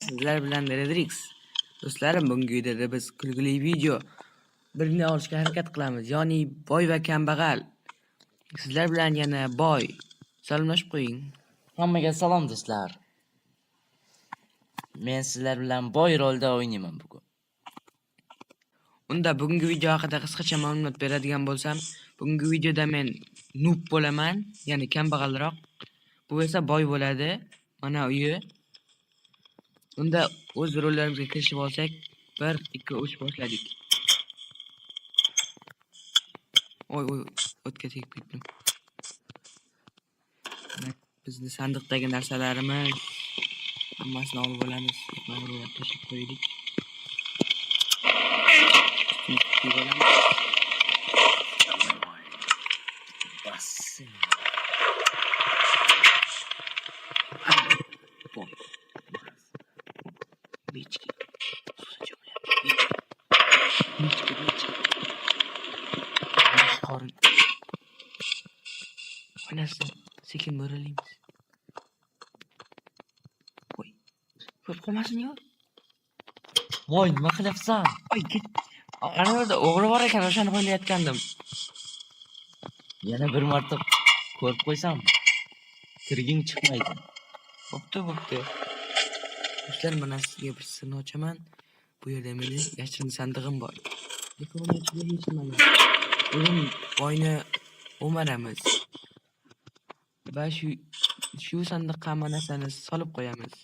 Sizler bilan Redrix. Do'stlarim, bugungi videoda biz kulgili video birini olishga harakat qilamiz. Ya'ni boy va kambag'al. Sizlar bilan yana boy. Salomlashib qo'ying. Hammaga salom do'stlar. Men sizlar bilan boy rolda o'ynayman bugun. Unda bugungi video haqida qisqacha ma'lumot beradigan bo'lsam, bugungi videoda men noob bo'laman, ya'ni kambag'alroq. Bu esa boy bo'ladi. Mana uyi. Unda o'z rollarimizga kirishib olsak, 1 2 3 boshladik. Oy, o'tga tegib ketdim. Bizni sandiqdagi narsalarimiz hammasini olib olamiz. Mag'rurga tashib qo'ydik. Bas. Oynasın. Sekin moralaymiz. Oy. Ko'p qolmasin yo. Voy, nima qilyapsan? Oy, ket. Ana yerda o'g'ri bor ekan, o'shani o'ylayotgandim. Yana bir marta ko'rib qo'ysam, kirging chiqmaydi. Bo'pti. Do'stlar, mana sizga bir sirni ochaman. Bu yerda meni yashirin sandig'im bor. Lekin uni ichiga hech nima yo'q. Bugun boyni o'maramiz. Va shu sandiqqa hamma narsani solib qo'yamiz.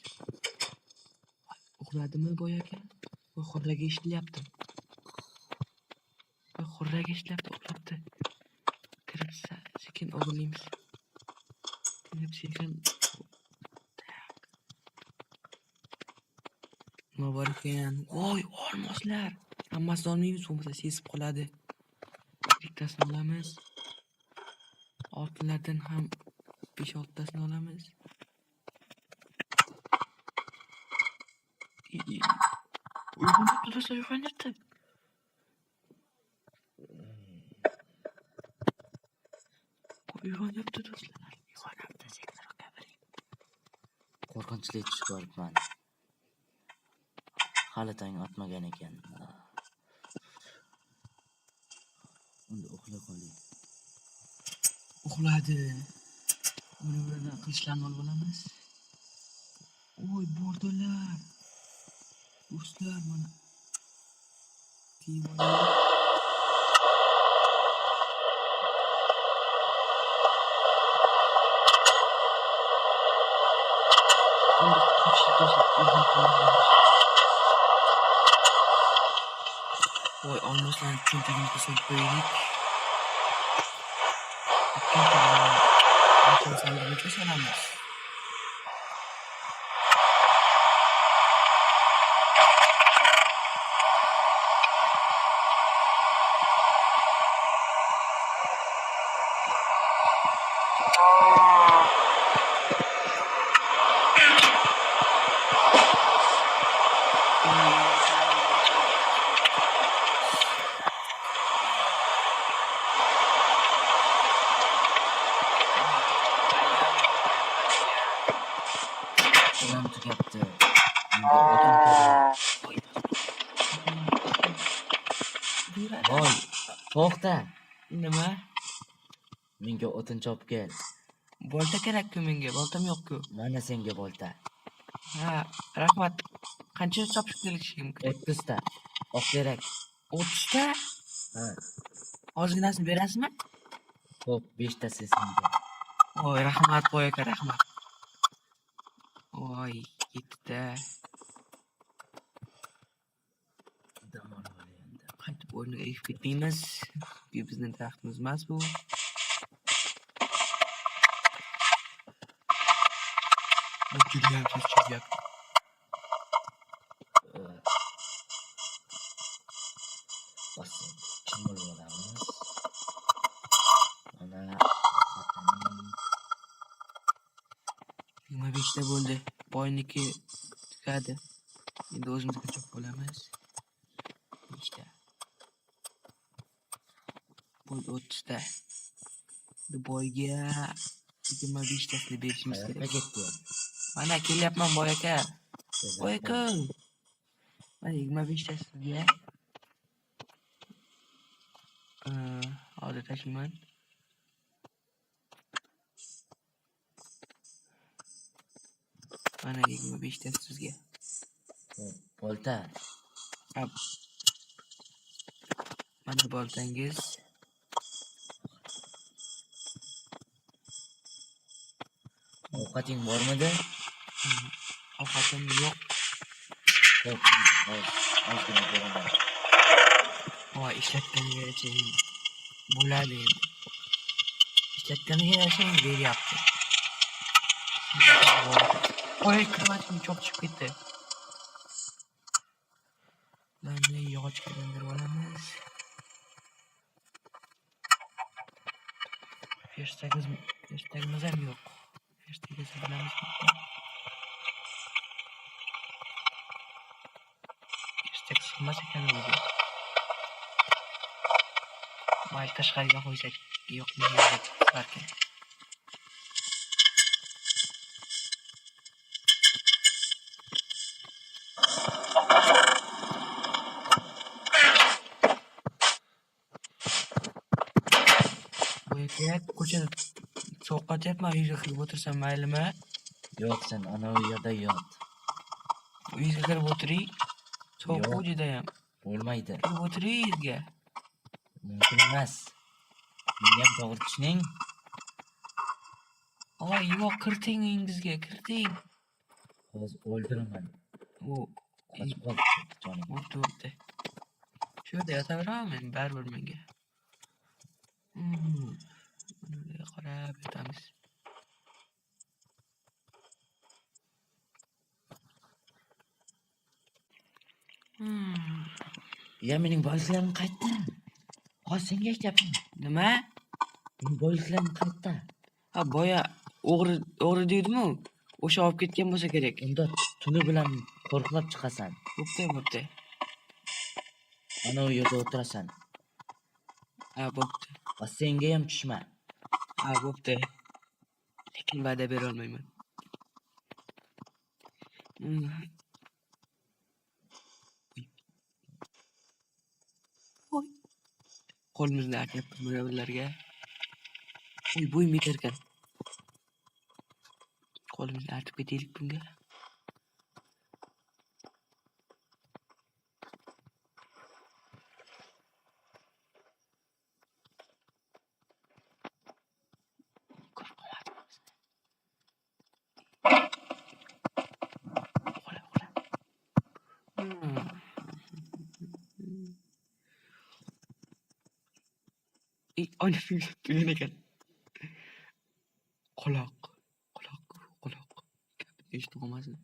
Uxladimi boy aka? Voy, xurraga ishlayapti. Uxlabdi. Kirib sekin o'g'irlaymiz. Sekin. Nima bor ekan? Voy, olmoslar. Hammasini olmaymiz, bo'lmasa sezib qoladi. Bittasini olamiz. Oltinlardan ham 5-6 tasini olamiz. Uyg'onibdi do'stlar, uyg'onibdi. Uyg'onibdi do'stlar. Uyg'onibdi, sektorga gapiring. Qo'rqinchli tush ko'ribman. Hali tong otmagan ekan. Unda uxlay qoling. Uxladi. Buni bilan qilichlarni olib olamiz. Oy, bordilar. Do'stlar, mana. Kiyim olamiz. Endi qochib do'stlar, voy, olmoslarni cho'ntagimizga solib qo'yaylik. Sandig'iga solamiz. Tugabdi. Voy, to'xta. Nima? Menga o'tin chop kel. Bolta kerak-ku menga, boltam yo'q-ku. Mana senga bolta. Ha, rahmat. Qancha chopib kelishim kerak? 30 ta. Oq kerak. 30 ta? Ha. Ozginasini berasizmi? Xo'p, 5 ta senga. Voy, rahmat boy aka, rahmat. Voy, 7 ta. Qaytib o'rniga egib ketmaymiz. Bu bizning taxtimiz emas bu. Bu judayam charchabyapti. Bas, chimol olamiz. Mana 25 ta bo'ldi. Boyniki tugadi. Endi o'zimizga chop bo'lamiz. 5 ta. Bu 30 ta. Bu boyga 25 tasini berishimiz kerak. ketdi. Mana kelyapman boy aka. Voy aka. Mana 25 ta sizga. Hozir tashlayman. Mana 25 ta sizga. Bolta. Mana boltangiz. Ovqating bormidi? Ovqatim yo'q. Ozgina beraman. Voy, ishlatganigacha bo'ladi endi. Ishlatganigacha beryapti. Voy, kirmadim, cho'q chiqib ketdi. Ularni yog'ochga aylantirib olamiz. Hashtagimiz ham yo'q. Hashtagga bilamiz. Hashtag sig'mas ekan o'zi. Mayli tashqariga qo'ysak yo'qmi barkan. Bu yerga ko'chada sovqotyapman, uyga kirib o'tirsam maylimi? Yo'q, sen ana u yerda yot. Uyga kirib o'tiring. Sovuq judayam. Bo'lmaydi. Kirib o'tiring uyga. Mumkin emas. Menga ham to'g'ri tushuning. Voy, yo'q, kiriting uyingizga, kiriting. Hozir o'ldiraman. Qochib qol, jonim. O'tdi. Shu yerda yotaveraman, baribir menga. Bunga qarab yotamiz. Ya mening boyliklarim qayerda? Hozir senga aytyapman. Nima? Mening boyliklarim qayerda? Ha, boya o'g'ri deydi-mu? O'sha olib ketgan bo'lsa kerak. Unda tuni bilan qo'rqlab chiqasan. Bo'pti. Ana u yerda o'tirasan. Ha, bo'pti. Va senga ham tushma. Ha, bo'pti. Lekin va'da bera olmayman. Voy. Qo'limizni artyapmiz bularga. Bo'yim yetar ekan. Qo'limizni artib ketaylik bunga. Oyna tuyan ekan. Quloq. Eshitib qolmasin.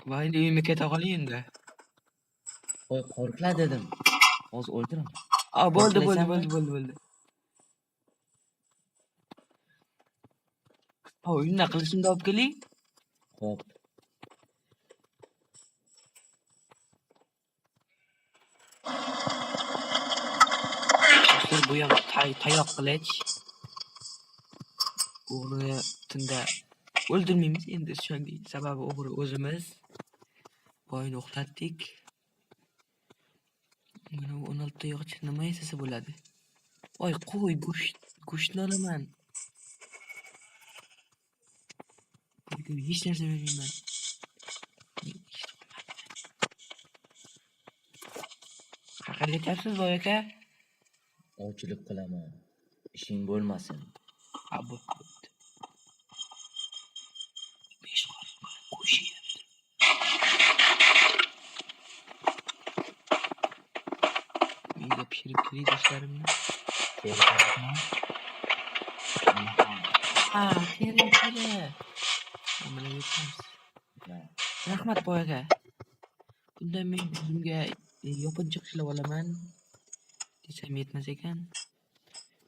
Mayli, uyimga keta qoling endi. Qo'y, qo'rqla dedim. Hozir o'ldiraman. Bo'ldi. Uyimda qilishimni olib keling. Xo'p. Bu ham tayoq qilich. O'g'ri tunda o'ldirmaymiz endi shunday. Sababi o'g'ri o'zimiz. Boyni uxlatdik. Mana 16 ta yog'och nima yasasa bo'ladi? Voy, qo'y, go'shtni olaman. Hech narsa bermayman. Qayerga ketyapsiz, boy aka? Ovchilik qilaman. Ishing bo'lmasin. Bo'pti. Besh qo'shyapti. Menga pishirib kiring do'stlarimni. Ha, teri. Mana yetamiz. Rahmat boy aka. Bunda men o'zimga yopinchiq ishlab olaman. Desam yetmas ekan.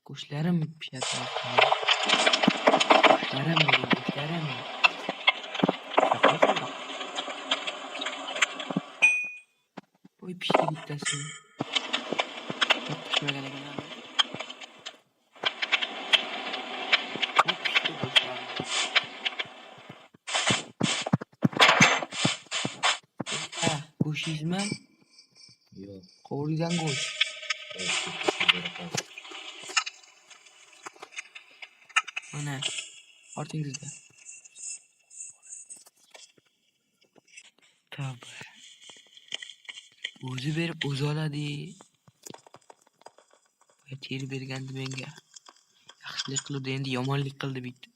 Go'shtlarim pishadi. Go'shtlarim. Voy, pishdi bittasi. Pishmagan ekan. Ha, go'sht yeysizmi? Yo'q. Qovurilgan go'sht. Mana, ortingizda. Tavba. O'zi berib, o'zi oladi. Ter bergandi menga. Yaxshilik qildi, endi yomonlik qildi bitta.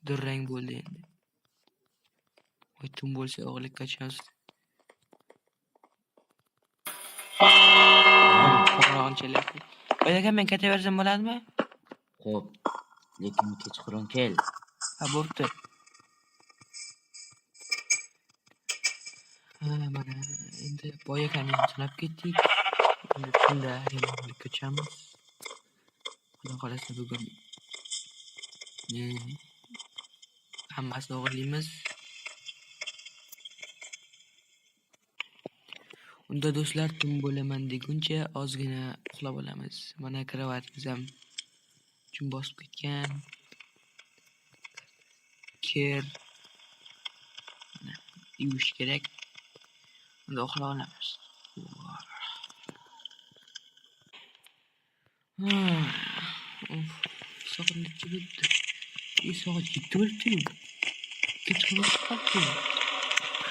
Durrang bo'ldi endi. Voy tun bo'lsa o'g'likka chans. Qo'ng'irog'ini chalyapti. Voy aka, men ketaversam bo'ladimi? Xo'p, lekin kechqurun kel. Ha, bo'pti. Ha, mana endi boy akani ham sanab ketdik. Endi tunda yomonlikka tushamiz. Xudo xolasa bugun hammasini o'g'irlaymiz. Unda do'stlar, tun bo'laman deguncha ozgina uxlab olamiz. Mana kravatimiz ham jun bosib ketgan. Kir. Mana yuvish kerak. Unda uxlab olamiz. Soat necha bo'ldi? Soat 7 bo'libdi-yu. Kechqurun chiqibdi.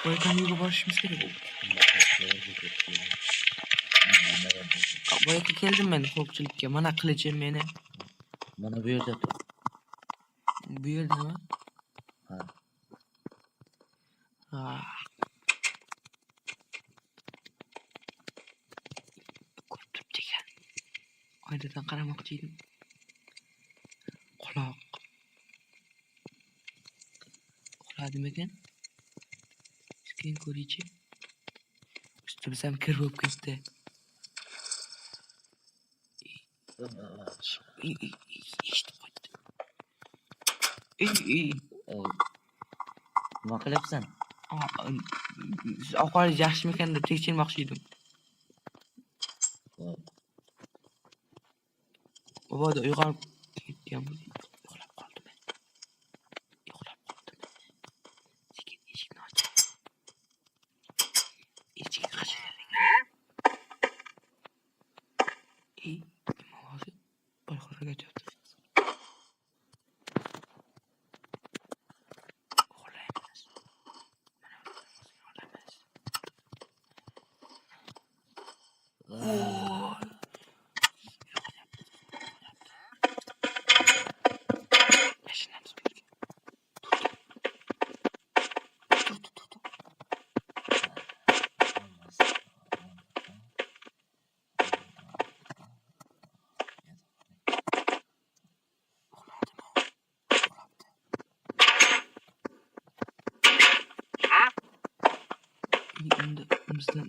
Boyakaniga borishimiz kerak. Boyaka keldim men qo'rqchilikka. Mana qilichim meni. Mana bu yerda tur. Bu yerdami? Ha. Ha. Ko'rib turibdi ekan. Oynadan qaramoqchi edim. Quloq. Uxladimi ekan? Keyin ko'raychi. Ustimiz ham kir bo'lib ketdi. Eshitib qo'ydi. Nima qilyapsan? Ovqatingiz yaxshimikan deb tekshirmoqchi edim. Boboda uyg'onib ketgan bo'ling. Uxlab qoldimi? Sekin eshikni ochdi. Eshikni qachirating. Nima ovozi? Boyxo'raga chopdi. Uxlaymiz. Mana uxlaymiz. Mashinamiz bu yerga. Endi bizdan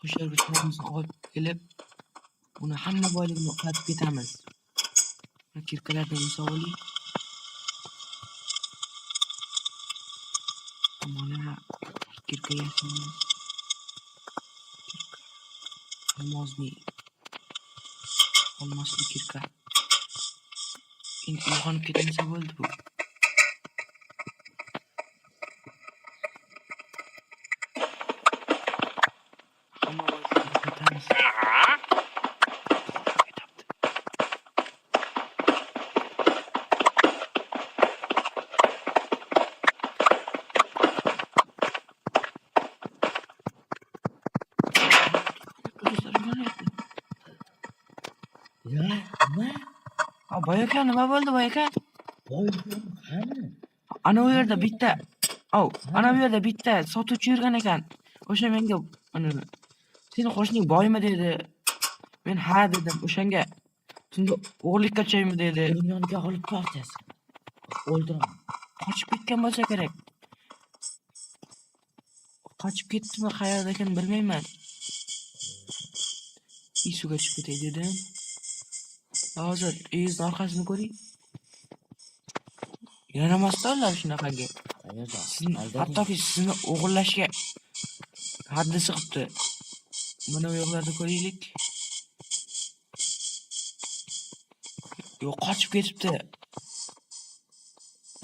qo'sharbichlarimizni olib kelib, uni hamma boyligini uxlatib ketamiz. Kirkalardan misol oling. Mana kirka yasaymiz. Olmosli kirka. Endi uyg'onib ketmasa bo'ldi bu. Hamma boyligini uxlatamiz. Ya, nima? Boy aka, nima bo'ldi boy aka? Qani? Ana u yerda bitta, ana bu yerda bitta sotuvchi yurgan ekan. O'sha menga seni qo'shning boymi dedi. Men ha dedim. O'shanga tunda o'g'irlikka tushaymi dedi. Uning yoniga olib borasiz. O'ldiraman. Qochib ketgan bo'lsa kerak. Qochib ketdimi, qayerda ekan bilmayman. Suvga tushib ketay dedim. Hozir uyingizni orqasini ko'ring. Yaramasdan ular shunaqaga. Hattoki sizni o'g'irlashga haddi sig'ibdi. Mana bu yo'qlarda ko'raylik. Yo'q, qochib ketibdi.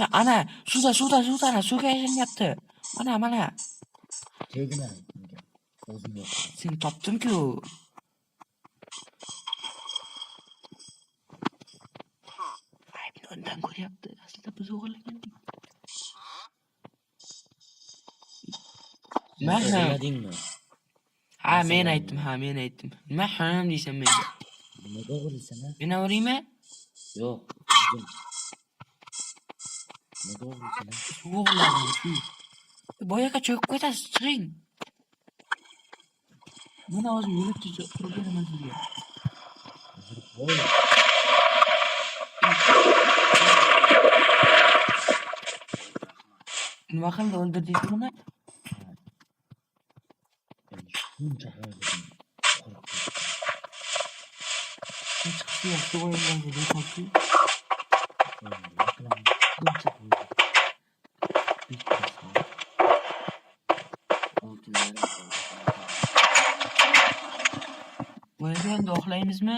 Ya ana, suvda, ana, suvga yashanyapti. Mana. Tegma unga. O'zim yo'q. Seni topdim-ku. Aybni undan ko'ryapti. Aslida biz o'g'irlagandik. Maham. O'g'irladingmi? Ha, men aytdim. Nima ham deysan menga? Nimaga o'g'irlaysan ha? Meni uraymi? Yo'q. O'zim. Nimaga o'g'irlaysan ha? Suv o'g'irladim, suv. Boyaga cho'kib ketasiz, chiqing. Mana hozir yo'lib turib beraman sizga. Voy. Nima qildi, o'ldirdingiz uni? Shuncha qo'rqdim. Chiqdi, suv o'yindan qo'ydi. Boyaga endi uxlaymizmi?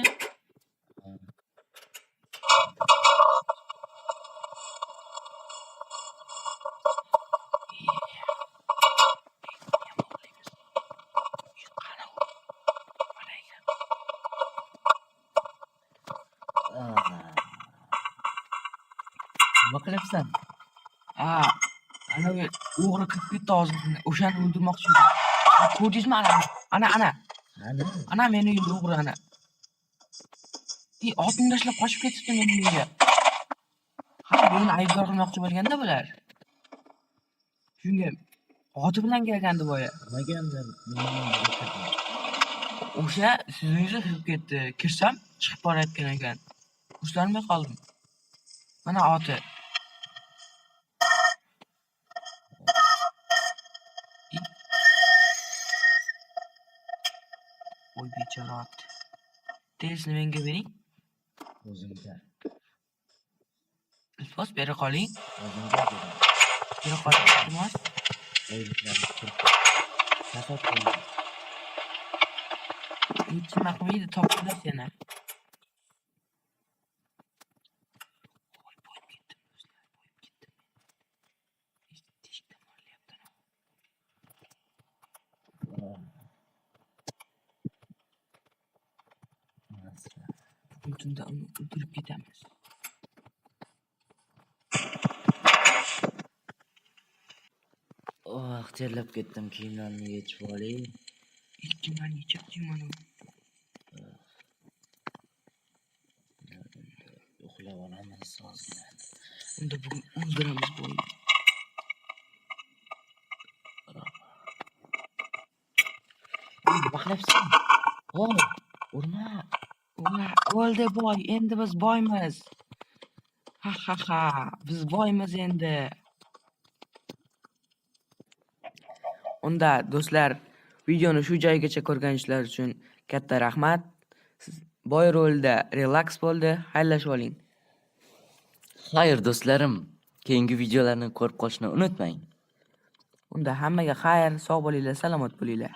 Nima qilyapsan? Ana o'g'ri kirib ketdi hozir. O'shani o'ldirmoqchi edim. Ko'rdingizmi ana? Ana meni uyimda o'g'ri ana. Otni tashlab qochib ketibdi meni uyimga. Meni aybdor qilmoqchi bo'lganda bular. Shunga oti bilan kelgandi boya. Nimaga O'sha sizingizga kirib ketdi. Kirsam chiqib borayotgan ekan. Ushlolmay qoldim. Mana oti. Voy bechora ot. Tezini menga bering. o'zimga. Iltimos bera qoling. O'zimga bering. Bera qoling iltimos. Safar qo'ying. Hech nima qilmaydi, topdilar seni. Voy boyib ketdim do'stlar, boyib ketdim. Teshikdan mo'rlayapti. Bugun tunda uni o'ldirib ketamiz. Terlab ketdim, kiyimlarni yechib olay. Kiyimlarni yechyapti mana. Uxlab olamiz hozir. Unda bugun o'ldiramiz boyni. Nima qilyapsan? Urma. O'ldi boy, endi biz boymiz. Ha, biz boymiz endi. Unda do'stlar, videoni shu joygacha ko'rganingiz uchun katta rahmat. Siz boy rolda relax bo'ldi, xayrlashib oling. Xayr do'stlarim, keyingi videolarni ko'rib qolishni unutmang. Unda hammaga xayr, sog' bo'linglar, salomat bo'linglar.